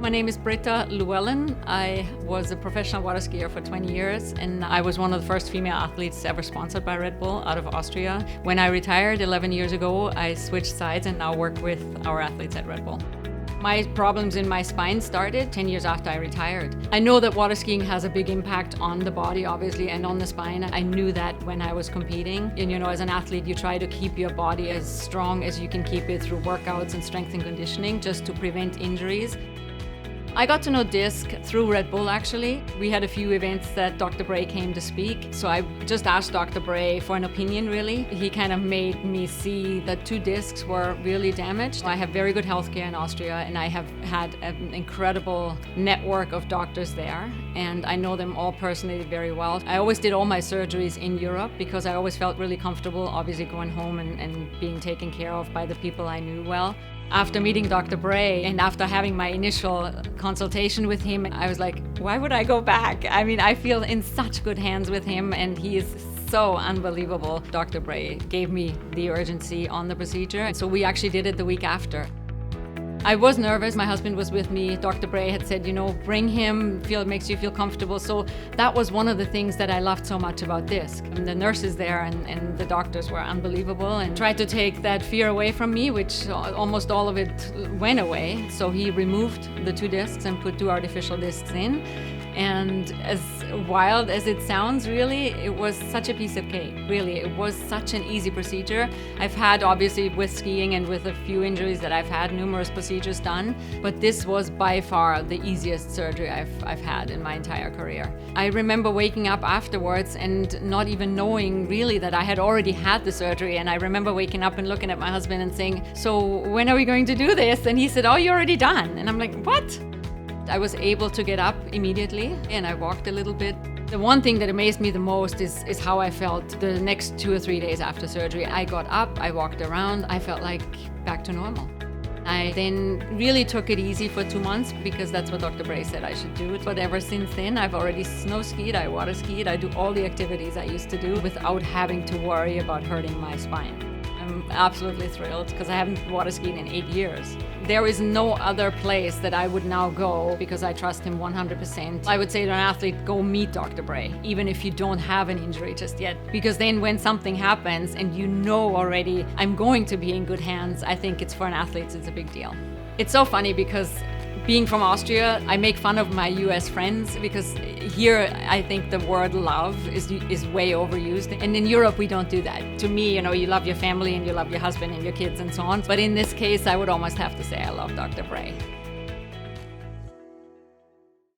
My name is Britta. I was a professional water skier for 20 years, and I was one of the first female athletes ever sponsored by Red Bull out of Austria. When I retired 11 years ago, I switched sides and now work with our athletes at Red Bull. My problems in my spine started 10 years after I retired. I know that water skiing has a big impact on the body, obviously, and on the spine. I knew that when I was competing. And as an athlete, you try to keep your body as strong as you can keep it through workouts and strength and conditioning just to prevent injuries. I got to know disc through Red Bull, actually. We had a few events that Dr. Bray came to speak, so I just asked Dr. Bray for an opinion, really. He kind of made me see that 2 discs were really damaged. I have very good healthcare in Austria, and I have had an incredible network of doctors there, and I know them all personally very well. I always did all my surgeries in Europe because I always felt really comfortable, obviously going home and being taken care of by the people I knew well. After meeting Dr. Bray and after having my initial consultation with him, I was like, why would I go back? I mean, I feel in such good hands with him, and he is so unbelievable. Dr. Bray gave me the urgency on the procedure, and so we actually did it the week after. I was nervous. My husband was with me. Dr. Bray had said, bring him, it makes you feel comfortable. So that was one of the things that I loved so much about disc. And the nurses there and the doctors were unbelievable and tried to take that fear away from me, which almost all of it went away. So he removed the 2 discs and put 2 artificial discs in. And as wild as it sounds, really, it was such a piece of cake. Really, it was such an easy procedure. I've had, obviously, with skiing and with a few injuries that I've had, numerous procedures done, but this was by far the easiest surgery I've had in my entire career. I remember waking up afterwards and not even knowing really that I had already had the surgery, and I remember waking up and looking at my husband and saying, so when are we going to do this? And he said, oh, you're already done. And I'm like, what? I was able to get up immediately and I walked a little bit. The one thing that amazed me the most is how I felt the next 2 or 3 days after surgery. I got up, I walked around, I felt like back to normal. I then really took it easy for 2 months because that's what Dr. Bray said I should do. But ever since then, I've already snow skied, I water skied, I do all the activities I used to do without having to worry about hurting my spine. I'm absolutely thrilled because I haven't water skied in 8 years. There is no other place that I would now go because I trust him 100%. I would say to an athlete, go meet Dr. Bray, even if you don't have an injury just yet. Because then when something happens and you know already I'm going to be in good hands, I think it's for an athlete, it's a big deal. It's so funny because being from Austria, I make fun of my US friends because here I think the word love is way overused. And in Europe, we don't do that. To me, you love your family and you love your husband and your kids and so on. But in this case, I would almost have to say I love Dr. Bray.